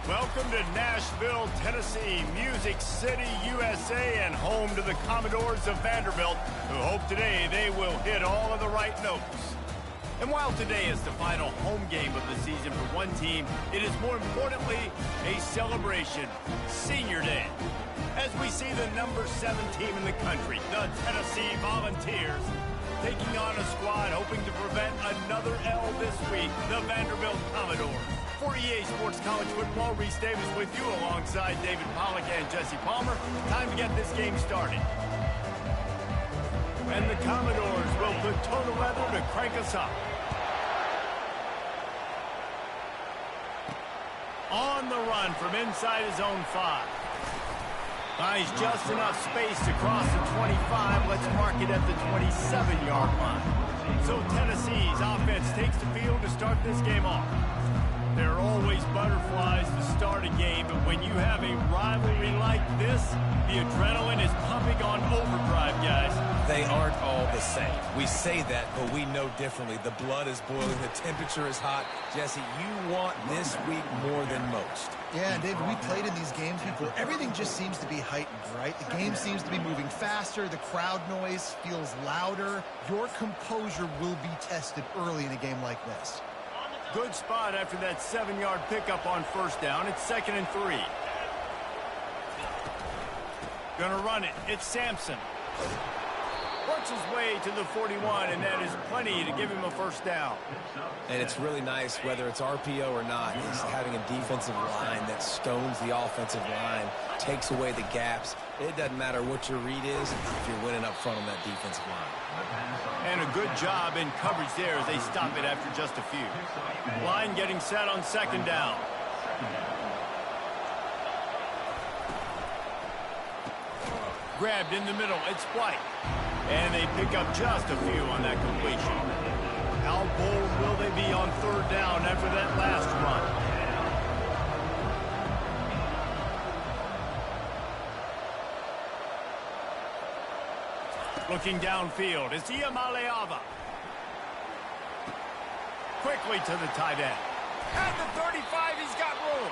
Welcome to Nashville, Tennessee, Music City, USA, and home to the Commodores of Vanderbilt, who hope today they will hit all of the right notes. And while today is the final home game of the season for one team, it is more importantly a celebration, Senior Day. As we see the number 7 team in the country, the Tennessee Volunteers, taking on a squad hoping to prevent another L this week, the Vanderbilt Commodores. For EA Sports College Football, Reese Davis with you alongside David Pollack and Jesse Palmer. Time to get this game started. And the Commodores will put total leather to crank us up. On the run from inside his own 5. Finds just enough space to cross the 25. Let's mark it at the 27-yard line. So Tennessee's offense takes the field to start this game off. There are always butterflies to start a game, but when you have a rivalry like this, the adrenaline is pumping on overdrive, guys. They aren't all the same. We say that, but we know differently. The blood is boiling. The temperature is hot. Jesse, you want this week more than most. Yeah, David, we played in these games before. Everything just seems to be heightened, right? The game seems to be moving faster. The crowd noise feels louder. Your composure will be tested early in a game like this. Good spot after that 7-yard pickup on first down. It's 2nd and 3. Gonna run it. It's Sampson. Works his way to the 41, and that is plenty to give him a first down. And it's really nice, whether it's RPO or not, is having a defensive line that stones the offensive line, takes away the gaps. It doesn't matter what your read is if you're winning up front on that defensive line. And a good job in coverage there as they stop it after just a few. Line getting set on 2nd down. Grabbed in the middle. It's White. And they pick up just a few on that completion. How bold will they be on 3rd down after that last run? Looking downfield, it's Iamaleava. Quickly to the tight end. At the 35, he's got room.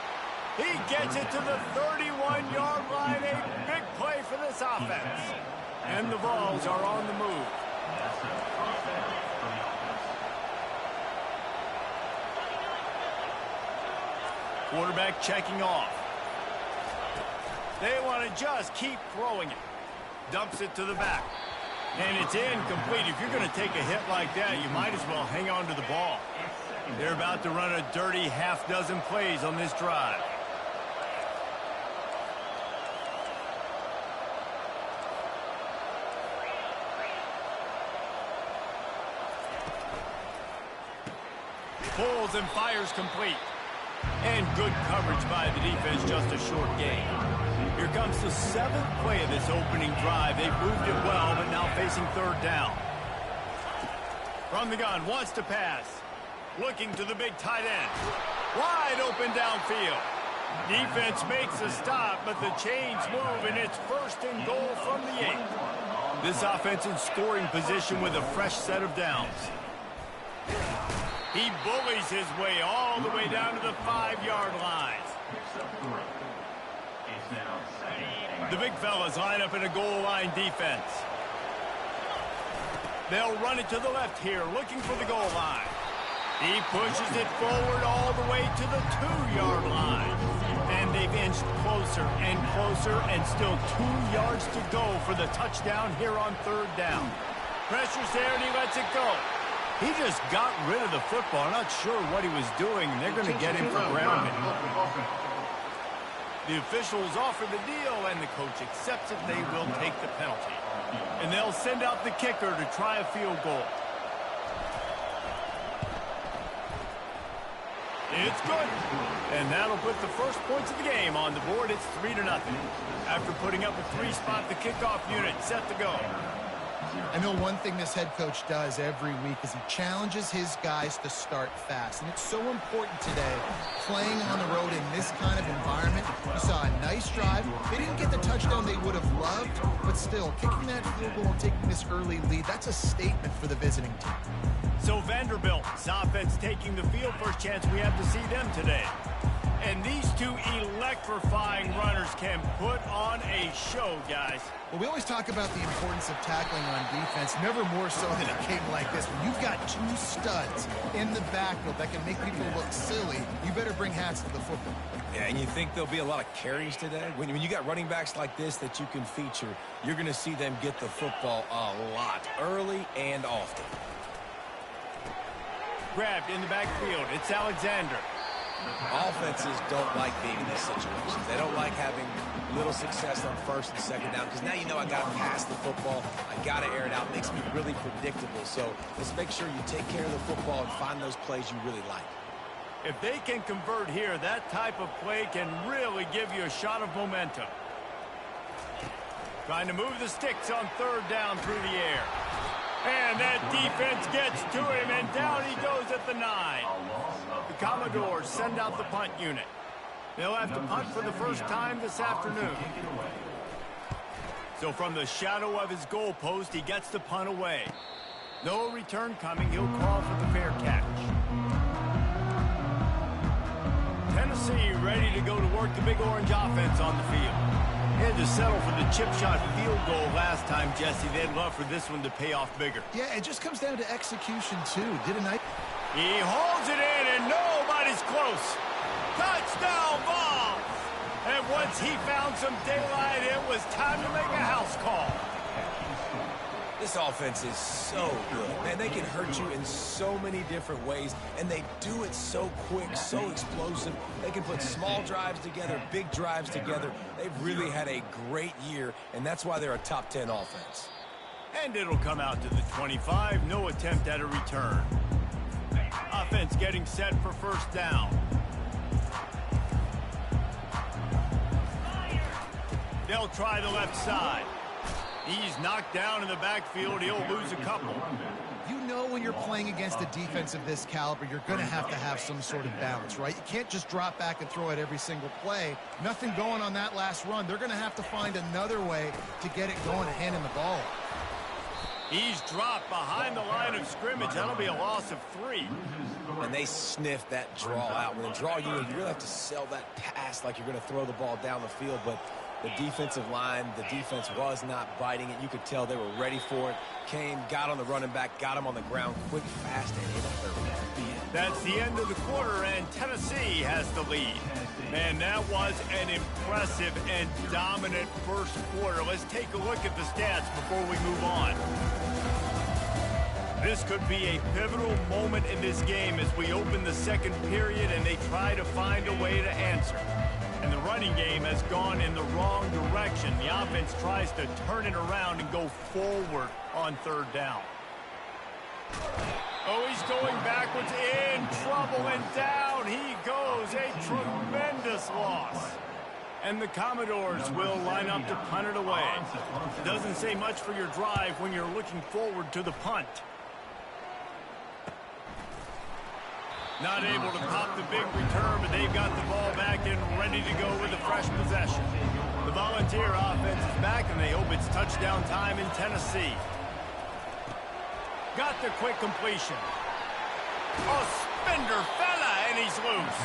He gets it to the 31-yard line. A big play for this offense. And the Vols are on the move. Quarterback checking off. They want to just keep throwing it. Dumps it to the back. And it's incomplete. If you're going to take a hit like that, you might as well hang on to the ball. They're about to run a dirty half-dozen plays on this drive. Pulls and fires complete. And good coverage by the defense, just a short gain. Here comes the 7th play of this opening drive. They've moved it well, but now facing 3rd down. From the gun, wants to pass. Looking to the big tight end. Wide open downfield. Defense makes a stop, but the chains move, and it's 1st and goal from the 8. This offense in scoring position with a fresh set of downs. He bullies his way all the way down to the 5-yard line. The big fellas line up in a goal line defense. They'll run it to the left here, looking for the goal line. He pushes it forward all the way to the 2-yard line. And they've inched closer and closer, and still 2 yards to go for the touchdown here on 3rd down. Pressure's there, and he lets it go. He just got rid of the football. I'm not sure what he was doing. They're going to get him for grounding. The officials offer the deal, and the coach accepts it. They will take the penalty. And they'll send out the kicker to try a field goal. It's good. And that'll put the first points of the game on the board. It's 3-0. After putting up a 3-spot, the kickoff unit set to go. I know one thing this head coach does every week is he challenges his guys to start fast. And it's so important today, playing on the road in this kind of environment. We saw a nice drive. They didn't get the touchdown they would have loved, but still, kicking that field goal and taking this early lead, that's a statement for the visiting team. So Vanderbilt's offense taking the field. First chance we have to see them today. And these two electrifying runners can put on a show, guys. Well, we always talk about the importance of tackling on defense, never more so than a game like this. When you've got two studs in the backfield that can make people look silly, you better bring hats to the football. Yeah, and you think there'll be a lot of carries today? When you got running backs like this that you can feature, you're going to see them get the football a lot, early and often. Grabbed in the backfield. It's Alexander. Offenses don't like being in these situations. They don't like having little success on first and second down because now you know I got to pass the football. I got to air it out. It makes me really predictable. So let's make sure you take care of the football and find those plays you really like. If they can convert here, that type of play can really give you a shot of momentum. Trying to move the sticks on third down through the air. And that defense gets to him, and down he goes at the 9. The Commodores send out the punt unit. They'll have to punt for the first time this afternoon. So from the shadow of his goal post, he gets the punt away. No return coming. He'll call for the fair catch. Tennessee ready to go to work the Big Orange offense on the field. Had to settle for the chip shot field goal last time, Jesse. They'd love for this one to pay off bigger. Yeah, it just comes down to execution, too. Did a nice... He holds it in, and nobody's close. Touchdown ball! And once he found some daylight, it was time to make a house call. This offense is so good. Man, they can hurt you in so many different ways, and they do it so quick, so explosive. They can put small drives together, big drives together. They've really had a great year, and that's why they're a top 10 offense. And it'll come out to the 25. No attempt at a return. Offense getting set for first down. They'll try the left side. He's knocked down in the backfield. He'll lose a couple. You know when you're playing against a defense of this caliber, you're going to have some sort of balance, right? You can't just drop back and throw it every single play. Nothing going on that last run. They're going to have to find another way to get it going and handing the ball. He's dropped behind the line of scrimmage. That'll be a loss of 3. And they sniff that draw out. When they draw you really have to sell that pass like you're going to throw the ball down the field, but the defensive line, the defense was not biting it. You could tell they were ready for it. Came, got on the running back, got him on the ground quick, fast, and hit a hurry. That's the end of the quarter, and Tennessee has the lead. Man, that was an impressive and dominant first quarter. Let's take a look at the stats before we move on. This could be a pivotal moment in this game as we open the second period and they try to find a way to answer. And the running game has gone in the wrong direction. The offense tries to turn it around and go forward on third down. Oh, he's going backwards, in trouble, and down he goes. A tremendous loss. And the Commodores will line up to punt it away. Doesn't say much for your drive when you're looking forward to the punt. Not able to pop the big return, but they've got the ball back and ready to go with a fresh possession. The Volunteer offense is back, and they hope it's touchdown time in Tennessee. Got the quick completion. A spender fella, and he's loose.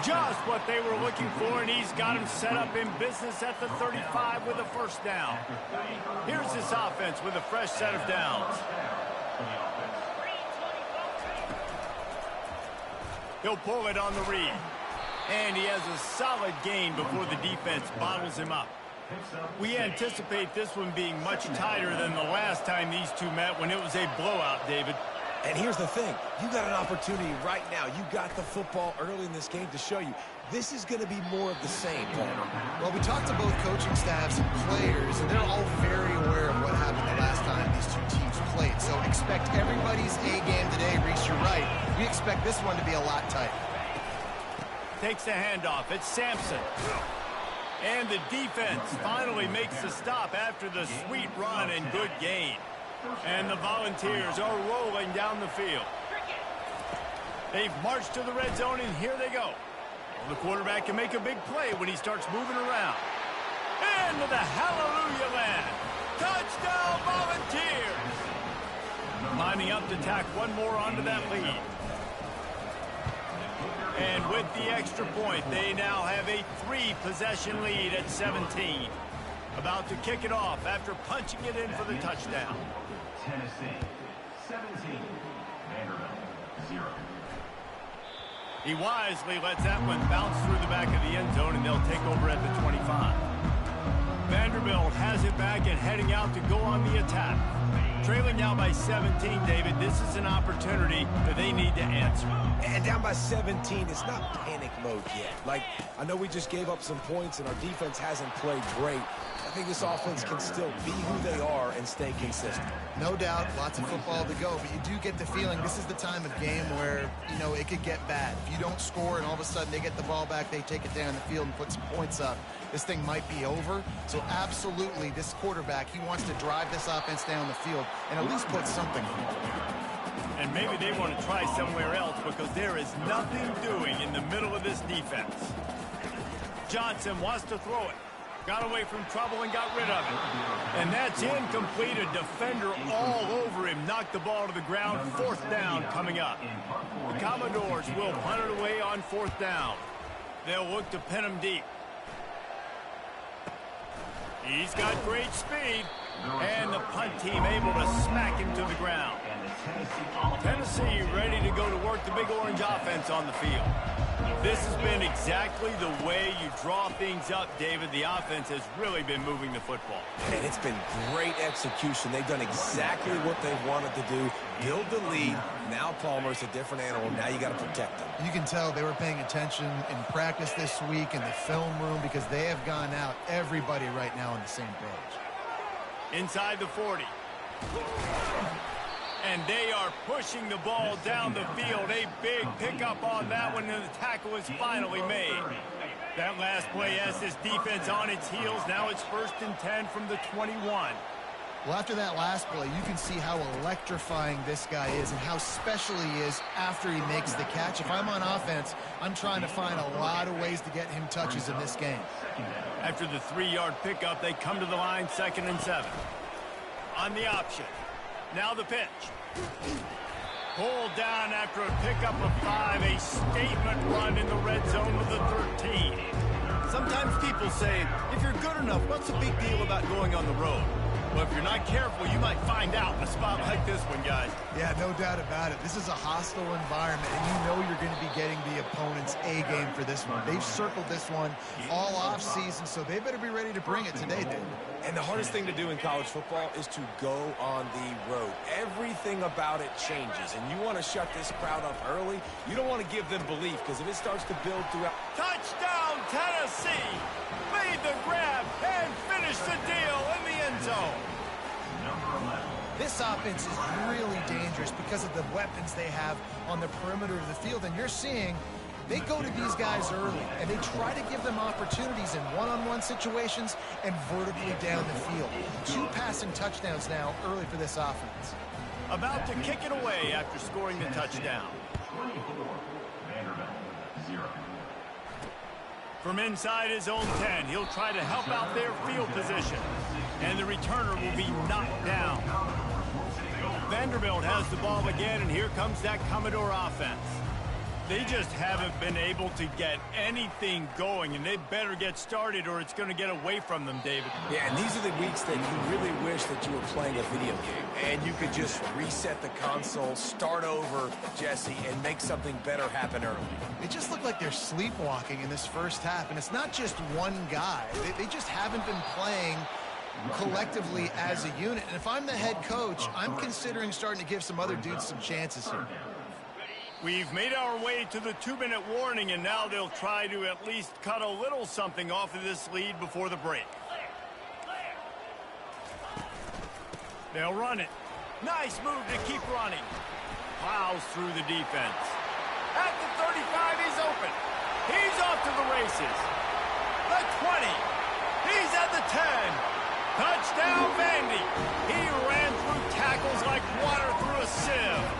Just what they were looking for, and he's got him set up in business at the 35 with a first down. Here's this offense with a fresh set of downs. He'll pull it on the read. And he has a solid gain before the defense bottles him up. We anticipate this one being much tighter than the last time these two met when it was a blowout, David. And here's the thing. You got an opportunity right now. You got the football early in this game to show you. This is going to be more of the same, Paul. Well, we talked to both coaching staffs and players, and they're all very aware of what happened the last time these two teams played. So expect everybody's A game today. Reese, you're right. We expect this one to be a lot tighter. Takes the handoff. It's Sampson. And the defense finally makes the stop after the sweet run and good gain. And the Volunteers are rolling down the field. They've marched to the red zone, and here they go. The quarterback can make a big play when he starts moving around. Into the hallelujah land. Touchdown, Volunteers! Lining up to tack one more onto that lead. And with the extra point, they now have a 3-possession lead at 17. About to kick it off after punching it in for the touchdown. Tennessee, 17. Vanderbilt, 0. He wisely lets that one bounce through the back of the end zone, and they'll take over at the 25. Vanderbilt has it back and heading out to go on the attack. Trailing now by 17, David. This is an opportunity that they need to answer. And down by 17, it's not panic mode yet. Like, I know we just gave up some points and our defense hasn't played great. I think this offense can still be who they are and stay consistent. No doubt, lots of football to go, but you do get the feeling this is the time of game where, you know, it could get bad. If you don't score and all of a sudden they get the ball back, they take it down the field and put some points up, this thing might be over. So absolutely, this quarterback, he wants to drive this offense down the field and at least put something on it. And maybe they want to try somewhere else because there is nothing doing in the middle of this defense. Johnson wants to throw it. Got away from trouble and got rid of it. And that's incomplete. A defender all over him. Knocked the ball to the ground. 4th down coming up. The Commodores will punt it away on 4th down. They'll look to pin him deep. He's got great speed. And the punt team able to smack him to the ground. Tennessee ready to go to work the Big Orange offense on the field. This has been exactly the way you draw things up, David. The offense has really been moving the football. And it's been great execution. They've done exactly what they wanted to do. Build the lead. Now Palmer's a different animal. Now you got to protect them. You can tell they were paying attention in practice this week in the film room because they have gone out, everybody right now on the same page. Inside the 40. And they are pushing the ball down the field. A big pickup on that one, and the tackle is finally made. That last play has this defense on its heels. Now it's 1st and 10 from the 21. Well, after that last play, you can see how electrifying this guy is and how special he is after he makes the catch. If I'm on offense, I'm trying to find a lot of ways to get him touches in this game. After the 3-yard pickup, they come to the line, 2nd and 7. On the option. Now the pitch. Pulled down after a pickup of 5. A statement run in the red zone with the 13. Sometimes people say, if you're good enough, what's the big deal about going on the road? Well, if you're not careful, you might find out in a spot like this one, guys. Yeah, no doubt about it. This is a hostile environment, and you know you're going to be getting the opponent's A game for this one. They've circled this one all off season, so they better be ready to bring it today, Dave. And the hardest thing to do in college football is to go on the road. Everything about it changes, and you want to shut this crowd up early. You don't want to give them belief, because if it starts to build throughout... Touchdown, Tennessee! Made the grab and finished the deal in the end zone. This offense is really dangerous because of the weapons they have on the perimeter of the field, and you're seeing they go to these guys early, and they try to give them opportunities in one-on-one situations and vertically down the field. 2 passing touchdowns now early for this offense. About to kick it away after scoring the touchdown. 24, Vanderbilt, 0. From inside his own 10, he'll try to help out their field position. And the returner will be knocked down. Vanderbilt has the ball again, and here comes that Commodore offense. They just haven't been able to get anything going, and they better get started or it's going to get away from them, David. Yeah, and these are the weeks that you really wish that you were playing a video game and you could just reset the console, start over, Jesse, and make something better happen early. They just look like they're sleepwalking in this first half, and it's not just one guy. They just haven't been playing collectively as a unit. And if I'm the head coach, I'm considering starting to give some other dudes some chances here. We've made our way to the 2-minute warning, and now they'll try to at least cut a little something off of this lead before the break. They'll run it. Nice move to keep running. Plows through the defense. At the 35, he's open. He's off to the races. The 20. He's at the 10. Touchdown, Vandy. He ran through tackles like water through a sieve.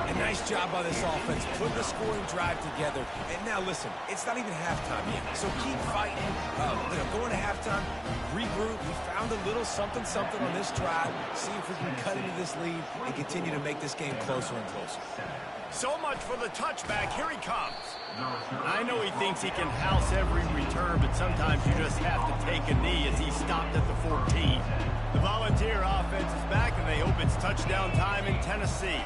A nice job by this offense, putting the scoring drive together. And now listen, it's not even halftime yet, so keep fighting. Going to halftime, regroup. We found a little something on this drive. See if we can cut into this lead and continue to make this game closer and closer. So much for the touchback. Here he comes. I know he thinks he can house every return, but sometimes you just have to take a knee as he stopped at the 14. The Volunteer offense is back, and they hope it's touchdown time in Tennessee.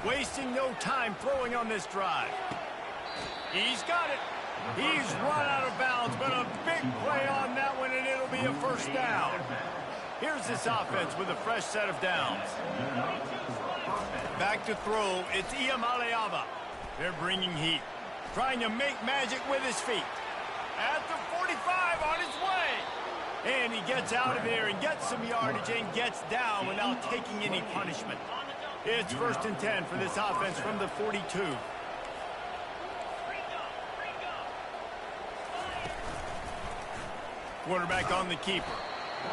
Wasting no time throwing on this drive. He's got it. He's run out of bounds, but a big play on that one, and it'll be a first down. Here's this offense with a fresh set of downs. Back to throw, it's Iamaleava. They're bringing heat, trying to make magic with his feet. At the 45, on his way. And he gets out of there and gets some yardage and gets down without taking any punishment. It's 1st and 10 for this offense from the 42. Quarterback on the keeper.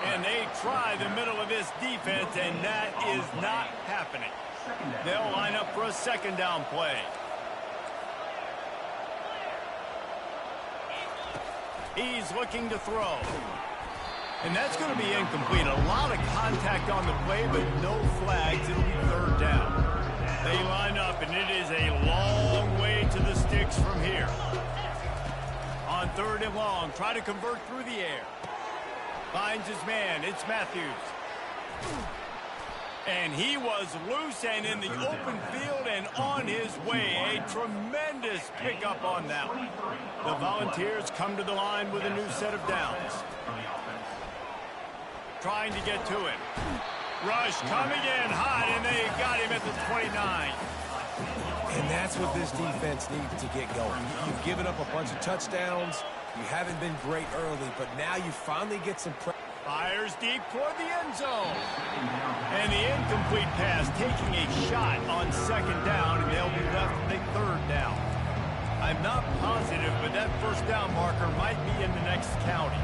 And they try the middle of this defense, and that is not happening. They'll line up for a second down play. He's looking to throw. And that's going to be incomplete. A lot of contact on the play, but no flags. It'll be 3rd down. They line up, and it is a long way to the sticks from here. On 3rd and long, try to convert through the air. Finds his man. It's Matthews. And he was loose and in the open field and on his way. A tremendous pickup on that one. The Volunteers come to the line with a new set of downs. Trying to get to him. Rush coming in hot, and they got him at the 29. And that's what this defense needs to get going. You've given up a bunch of touchdowns. You haven't been great early, but now you finally get some pressure. Fires deep toward the end zone. And the incomplete pass taking a shot on 2nd down, and they'll be left with a 3rd down. I'm not positive, but that 1st down marker might be in the next county.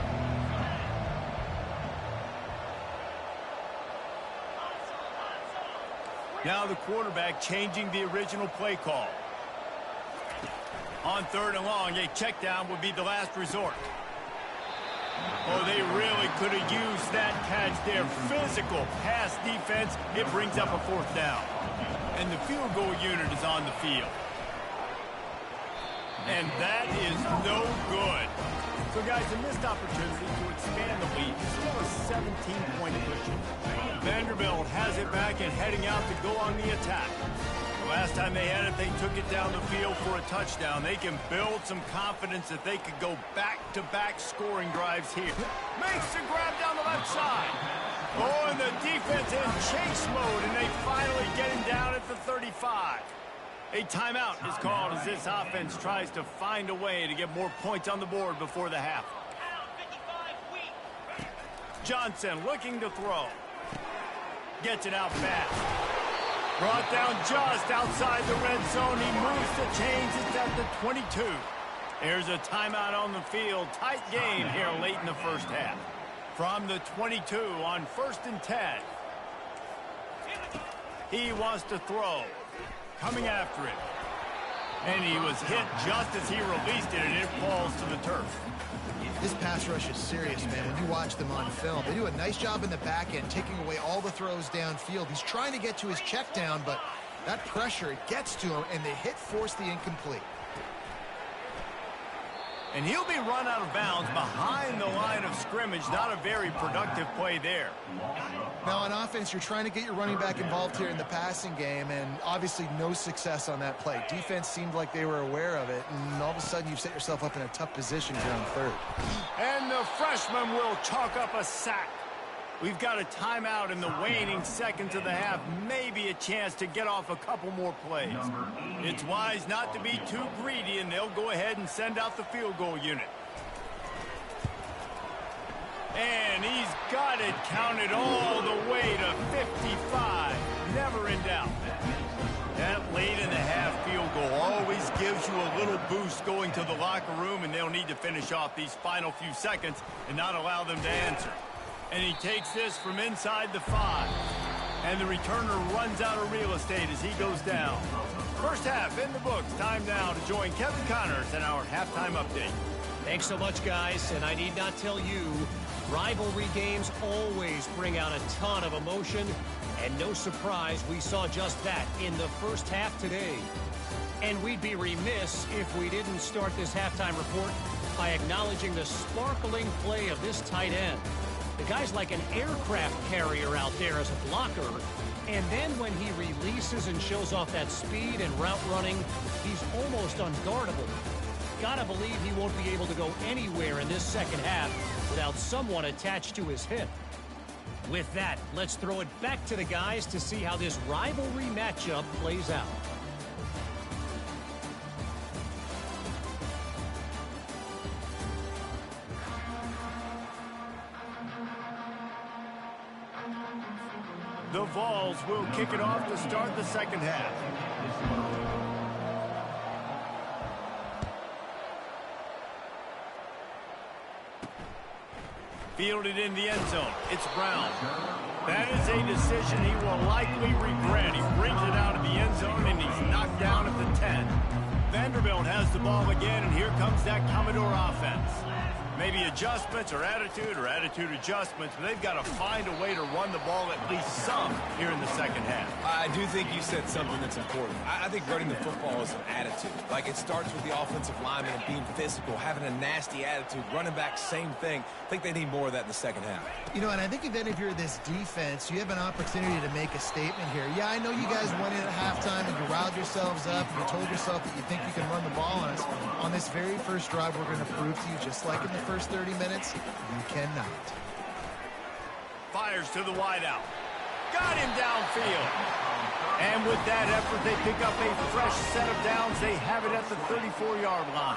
Now the quarterback changing the original play call. On 3rd and long, a check down would be the last resort. Oh, they really could have used that catch there. Physical pass defense. It brings up a 4th down. And the field goal unit is on the field. And that is no good. So, guys, a missed opportunity to expand the lead. Still a 17-point cushion. Vanderbilt has it back and heading out to go on the attack. The last time they had it, they took it down the field for a touchdown. They can build some confidence that they could go back-to-back scoring drives here. Makes the grab down the left side. Oh, and the defense in chase mode, and they finally get him down at the 35. A timeout is called as this offense tries to find a way to get more points on the board before the half. Johnson looking to throw. Gets it out fast. Brought down just outside the red zone. He moves the chains. It's at the 22. There's a timeout on the field. Tight game here late in the 1st half. From the 22 on 1st and 10. He wants to throw. Coming after it. And he was hit just as he released it, and it falls to the turf. This pass rush is serious, man. When you watch them on film, they do a nice job in the back end, taking away all the throws downfield. He's trying to get to his check down, but that pressure, it gets to him, and the hit forced the incomplete. And he'll be run out of bounds behind the line of scrimmage. Not a very productive play there. Now, on offense, you're trying to get your running back involved here in the passing game, and obviously no success on that play. Defense seemed like they were aware of it, and all of a sudden you've set yourself up in a tough position here on 3rd. And the freshman will chalk up a sack. We've got a timeout in the waning seconds of the half. Maybe a chance to get off a couple more plays. It's wise not to be too greedy, and they'll go ahead and send out the field goal unit. And he's got it counted all the way to 55. Never in doubt. That late in the half field goal always gives you a little boost going to the locker room, and they'll need to finish off these final few seconds and not allow them to answer. And he takes this from inside the 5. And the returner runs out of real estate as he goes down. 1st half in the books. Time now to join Kevin Connors in our halftime update. Thanks so much, guys. And I need not tell you, Rivalry games always bring out a ton of emotion, and no surprise we saw just that in the first half today. And we'd be remiss if we didn't start this halftime report by acknowledging the sparkling play of this tight end. The guy's like an aircraft carrier out there as a blocker, and then when he releases and shows off that speed and route running, he's almost unguardable. Gotta believe he won't be able to go anywhere in this second half without someone attached to his hip. With that, let's throw it back to the guys to see how this rivalry matchup plays out. The Vols will kick it off to start the second half. Fielded in the end zone. It's Brown. That is a decision he will likely regret. He brings it out of the end zone, and he's knocked down at the 10. Vanderbilt has the ball again, and here comes that Commodore offense. Maybe adjustments or attitude adjustments, but they've got to find a way to run the ball at least some here in the second half. I do think you said something that's important. I think running the football is an attitude. Like, it starts with the offensive lineman and being physical, having a nasty attitude. Running back, same thing. I think they need more of that in the second half. You know, and I think if you're this defense, you have an opportunity to make a statement here. Yeah, I know you guys went in at halftime and you riled yourselves up and you told yourself that you think you can run the ball on us. On this very first drive, we're going to prove to you, just like in the first 30 minutes, you cannot. Fires to the wideout. Got him downfield. And with that effort, they pick up a fresh set of downs. They have it at the 34-yard line.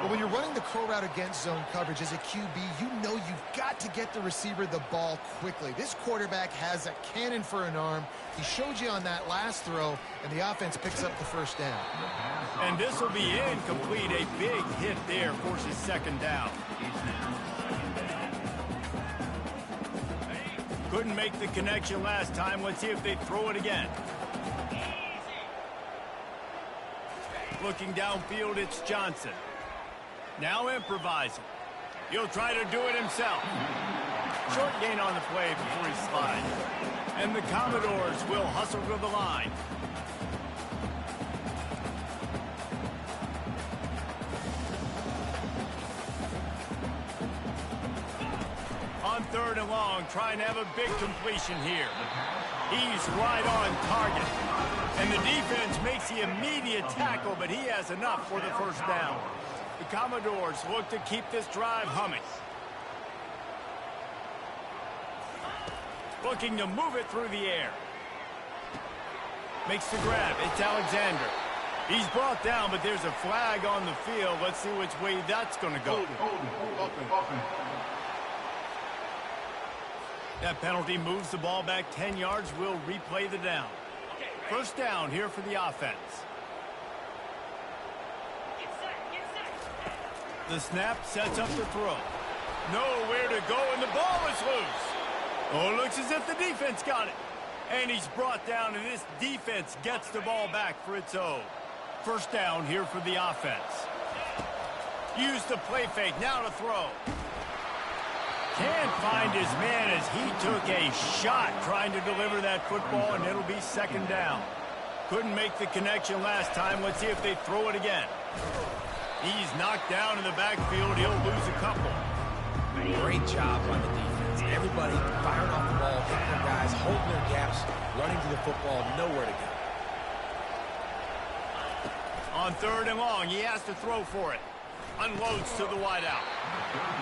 Well, when you're running the curl route against zone coverage as a QB, you know you've got to get the receiver the ball quickly. This quarterback has a cannon for an arm. He showed you on that last throw, and the offense picks up the first down. And this will be incomplete. A big hit there forces second down. Couldn't make the connection last time. Let's see if they throw it again. Looking downfield, it's Johnson. Now improvising. He'll try to do it himself. Short gain on the play before he slides. And the Commodores will hustle to the line. On third and long, trying to have a big completion here. He's right on target. And the defense makes the immediate tackle, but he has enough for the first down. The Commodores look to keep this drive humming. Looking to move it through the air. Makes the grab. It's Alexander. He's brought down, but there's a flag on the field. Let's see which way that's going to go. That penalty moves the ball back 10 yards. We'll replay the down. First down here for the offense. The snap sets up the throw. Nowhere to go, and the ball is loose. Oh, it looks as if the defense got it. And he's brought down, and this defense gets the ball back for its own. First down here for the offense. Use the play fake, now to throw. Can't find his man as he took a shot trying to deliver that football, and it'll be second down. Couldn't make the connection last time. Let's see if they throw it again. He's knocked down in the backfield. He'll lose a couple. Great job on the defense. Everybody firing off the ball, hitting their guys, holding their gaps, running to the football, nowhere to go. On third and long, he has to throw for it. Unloads to the wideout.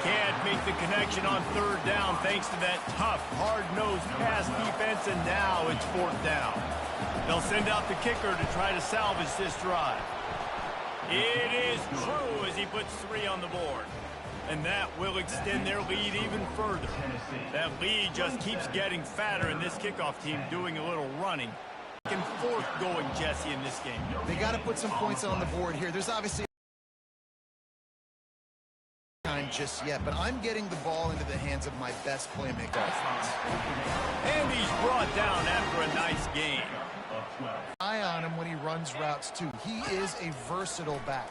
Can't make the connection on third down thanks to that tough, hard-nosed pass defense, and now it's fourth down. They'll send out the kicker to try to salvage this drive. It is true as he puts 3 on the board. And that will extend their lead even further. That lead just keeps getting fatter, and this kickoff team doing a little running. Back and forth going, Jesse, in this game. They got to put some points on the board here. There's obviously time just yet, but I'm getting the ball into the hands of my best playmaker. And he's brought down after a nice game. Eye on him when he runs routes, too. He is a versatile back.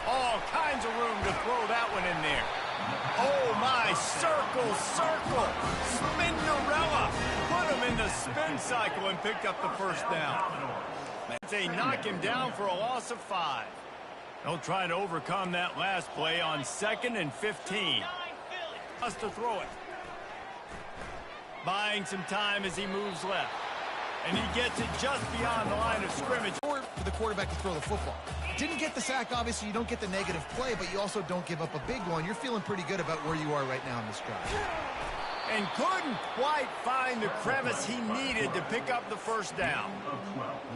All kinds of room to throw that one in there. Oh, my. Circle, circle. Spinderella. Put him in the spin cycle and picked up the first down. They knock him down for a loss of 5. They'll try to overcome that last play on 2nd and 15. Has to throw it. Buying some time as he moves left. And he gets it just beyond the line of scrimmage. For the quarterback to throw the football. Didn't get the sack, obviously. You don't get the negative play, but you also don't give up a big one. You're feeling pretty good about where you are right now in this drive. And couldn't quite find the crevice he needed to pick up the first down.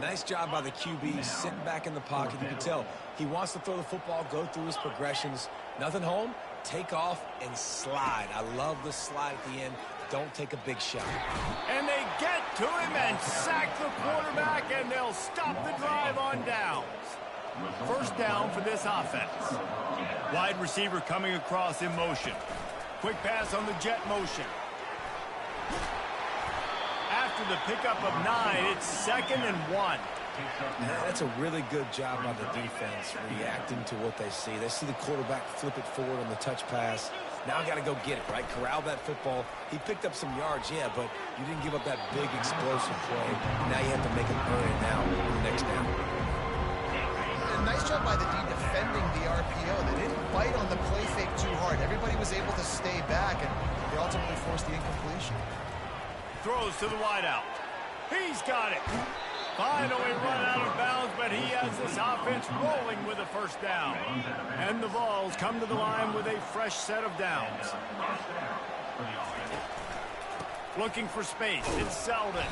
Nice job by the QB, sitting back in the pocket. You can tell he wants to throw the football, go through his progressions. Nothing home, take off, and slide. I love the slide at the end. Don't take a big shot. And they get to him and sack the quarterback, and they'll stop the drive on downs. First down for this offense. Wide receiver coming across in motion. Quick pass on the jet motion. After the pickup of 9, it's 2nd and 1. That's a really good job by the defense reacting to what they see. They see the quarterback flip it forward on the touch pass. Now I got to go get it, right? Corral that football. He picked up some yards, yeah, but you didn't give up that big explosive play. Now you have to make it earn it now on the next down. And nice job by the D defending the RPO. They didn't bite on the play fake too hard. Everybody was able to stay back, and they ultimately forced the incompletion. Throws to the wideout. He's got it. Finally run out of bounds, but he has this offense rolling with a first down. And the Vols come to the line with a fresh set of downs. Looking for space. It's Selden.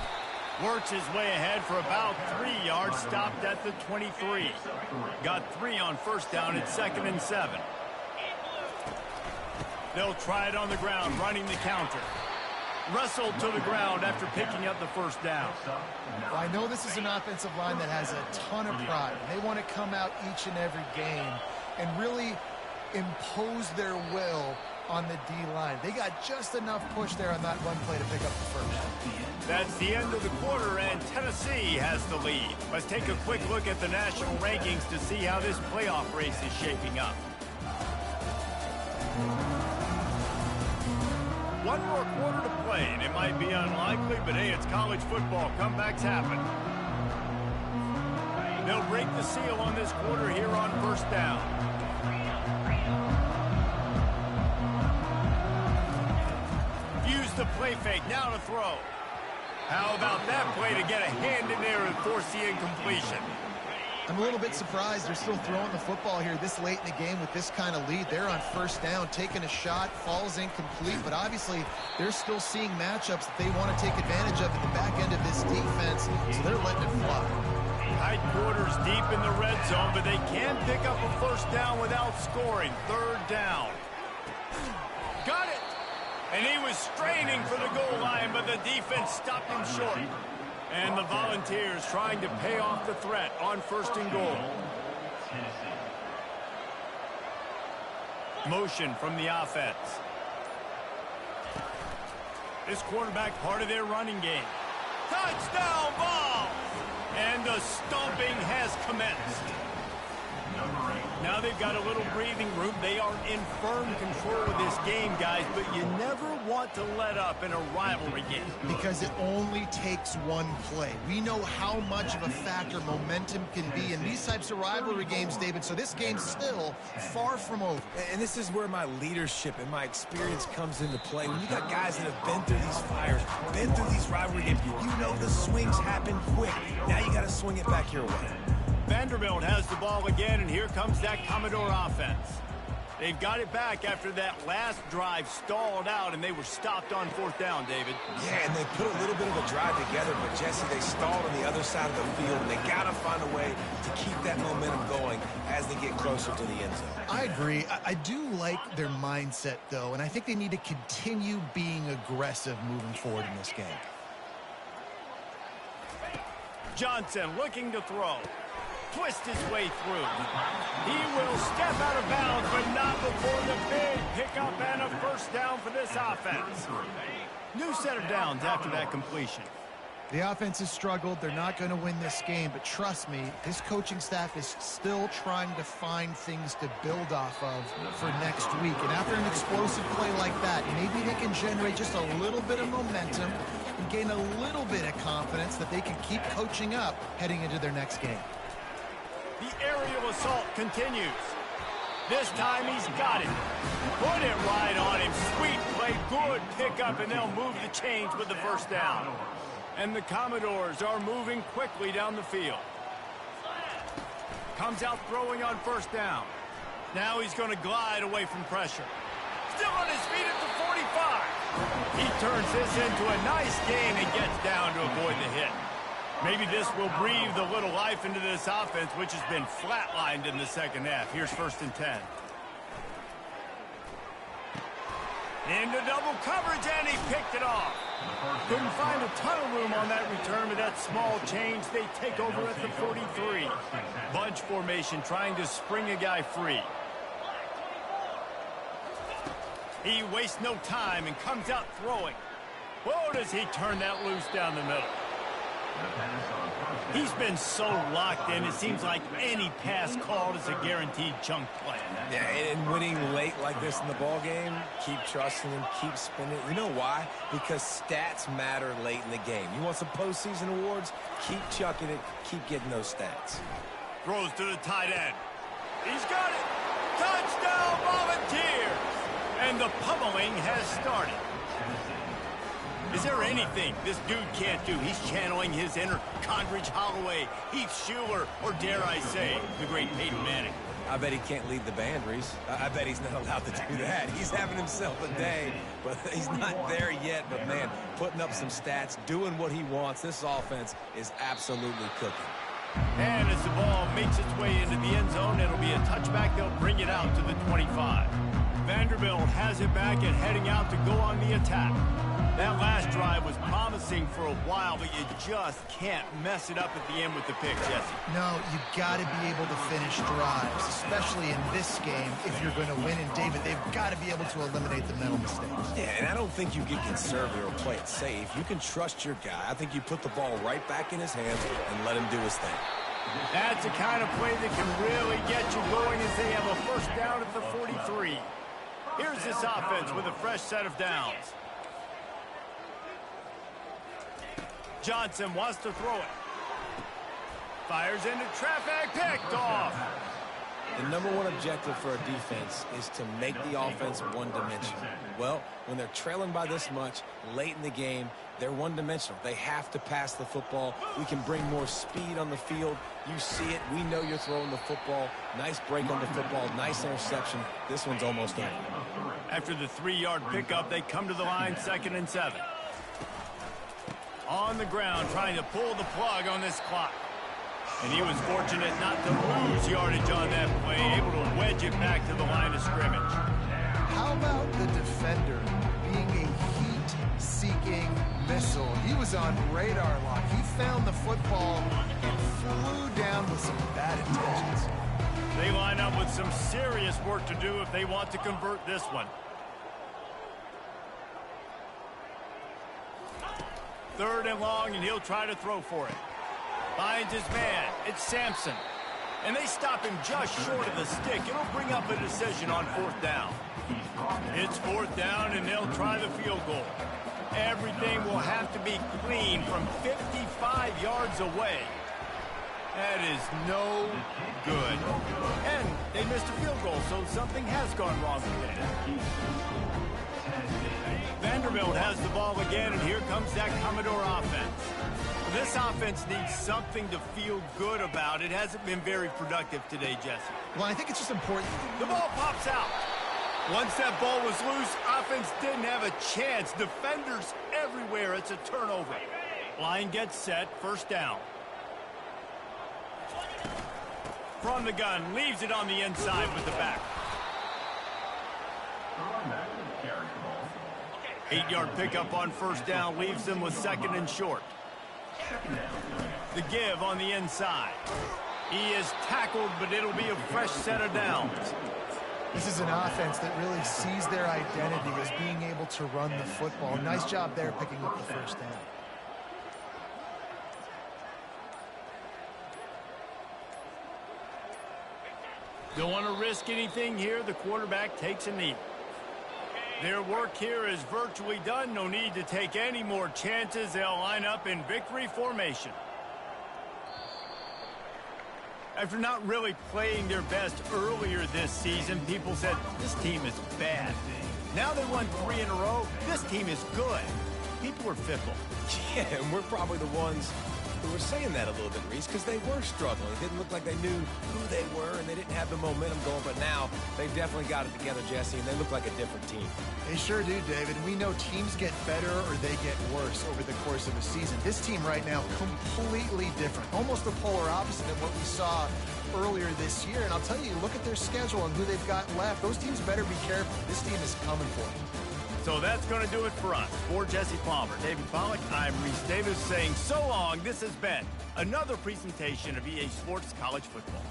Works his way ahead for about 3 yards, stopped at the 23. Got 3 on first down at 2nd and 7. They'll try it on the ground, running the counter. Wrestled to the ground after picking up the first down. Well, I know this is an offensive line that has a ton of pride. They want to come out each and every game and really impose their will on the D-line. They got just enough push there on that one play to pick up the first. That's the end of the quarter, and Tennessee has the lead. Let's take a quick look at the national rankings to see how this playoff race is shaping up. One more quarter to play, and it might be unlikely, but hey, it's college football. Comebacks happen. They'll break the seal on this quarter here on first down. Use the play fake, now to throw. How about that play to get a hand in there and force the incompletion? I'm a little bit surprised they're still throwing the football here this late in the game with this kind of lead. They're on first down, taking a shot, falls incomplete, but obviously they're still seeing matchups that they want to take advantage of at the back end of this defense, so they're letting it fly. Tight quarters deep in the red zone, but they can pick up a first down without scoring. Third down. Got it! And he was straining for the goal line, but the defense stopped him short. And the Volunteers trying to pay off the threat on first and goal. Motion from the offense. This quarterback part of their running game. Touchdown ball! And the stomping has commenced. Now they've got a little breathing room. They are in firm control of this game, guys, but you never want to let up in a rivalry game. Because it only takes one play. We know how much of a factor momentum can be in these types of rivalry games, David, so this game's still far from over. And this is where my leadership and my experience comes into play. When you got guys that have been through these fires, been through these rivalry games, you know the swings happen quick. Now you got to swing it back your way. Vanderbilt has the ball again, and here comes that Commodore offense. They've got it back after that last drive stalled out, and they were stopped on fourth down, David. Yeah, and they put a little bit of a drive together, but, Jesse, they stalled on the other side of the field, and they got to find a way to keep that momentum going as they get closer to the end zone. I agree. I do like their mindset, though, and I think they need to continue being aggressive moving forward in this game. Johnson looking to throw. Twist his way through. He will step out of bounds, but not before the big pickup and a first down for this offense. New set of downs after that completion. The offense has struggled. They're not going to win this game, but trust me, this coaching staff is still trying to find things to build off of for next week. And after an explosive play like that, maybe they can generate just a little bit of momentum and gain a little bit of confidence that they can keep coaching up heading into their next game. The aerial assault continues. This time he's got it. Put it right on him. Sweet play, good pickup, and they'll move the chains with the first down. And the Commodores are moving quickly down the field. Comes out throwing on first down. Now he's going to glide away from pressure. Still on his feet at the 45. He turns this into a nice gain and gets down to avoid the hit. Maybe this will breathe a little life into this offense, which has been flatlined in the second half. Here's 1st and 10. Into double coverage, and he picked it off. Couldn't find a ton of room on that return with that small change. They take over at the 43. Bunch formation trying to spring a guy free. He wastes no time and comes out throwing. Whoa, does he turn that loose down the middle. He's been so locked in, it seems like any pass called is a guaranteed chunk play. Yeah, and winning late like this in the ball game, keep trusting him, keep spinning. You know why? Because stats matter late in the game. You want some postseason awards? Keep chucking it, keep getting those stats. Throws to the tight end. He's got it. Touchdown, Volunteers! And the pummeling has started. Is there anything this dude can't do? He's channeling his inner Condridge Holloway, Heath Schuler, or dare I say, the great Peyton Manning. I bet he can't lead the band, Reese. I bet he's not allowed to do that. He's having himself a day, but he's not there yet. But, man, putting up some stats, doing what he wants. This offense is absolutely cooking. And as the ball makes its way into the end zone, it'll be a touchback. They'll bring it out to the 25. Vanderbilt has it back and heading out to go on the attack. That last drive was promising for a while, but you just can't mess it up at the end with the pick, Jesse. No, you got to be able to finish drives, especially in this game. If you're going to win, and David, they've got to be able to eliminate the mental mistakes. Yeah, and I don't think you get conservative or play it safe. You can trust your guy. I think you put the ball right back in his hands and let him do his thing. That's the kind of play that can really get you going as they have a first down at the 43. Here's this offense with a fresh set of downs. Johnson wants to throw it. Fires into traffic, picked off. The number one objective for a defense is to make the offense one-dimensional. Well, when they're trailing by this much, late in the game, they're one-dimensional. They have to pass the football. We can bring more speed on the field. You see it. We know you're throwing the football. Nice break on the football. Nice interception. This one's almost over. After the 3-yard pickup, they come to the line, 2nd and 7. On the ground, trying to pull the plug on this clock. And he was fortunate not to lose yardage on that play, able to wedge it back to the line of scrimmage. How about the defender being a heat-seeking missile? He was on radar lock. He found the football and flew down with some bad intentions. They line up with some serious work to do if they want to convert this one. 3rd and long, and he'll try to throw for it. Finds his man. It's Sampson. And they stop him just short of the stick. It'll bring up a decision on 4th down. It's 4th down, and they'll try the field goal. Everything will have to be clean from 55 yards away. That is no good. And they missed a field goal, so something has gone wrong today. Vanderbilt has the ball again, and here comes that Commodore offense. This offense needs something to feel good about. It hasn't been very productive today, Jesse. Well, I think it's just important. The ball pops out. Once that ball was loose, offense didn't have a chance. Defenders everywhere. It's a turnover. Line gets set. 1st down. From the gun, leaves it on the inside with the back. 8-yard pickup on 1st down leaves them with 2nd and short. The give on the inside. He is tackled, but it'll be a fresh set of downs. This is an offense that really sees their identity as being able to run the football. Nice job there picking up the 1st down. Don't want to risk anything here. The quarterback takes a knee. Their work here is virtually done. No need to take any more chances. They'll line up in victory formation. After not really playing their best earlier this season, people said, this team is bad. Now they won 3 in a row. This team is good. People are fickle. Yeah, and we're probably the ones who were saying that a little bit, Reese, because they were struggling. It didn't look like they knew who they were, and they didn't have the momentum going. But now they've definitely got it together, Jesse, and they look like a different team. They sure do, David. We know teams get better or they get worse over the course of a season. This team right now, completely different. Almost the polar opposite of what we saw earlier this year. And I'll tell you, look at their schedule and who they've got left. Those teams better be careful. This team is coming for them. So that's going to do it for us. For Jesse Palmer, David Pollack, I'm Reese Davis saying so long. This has been another presentation of EA Sports College Football.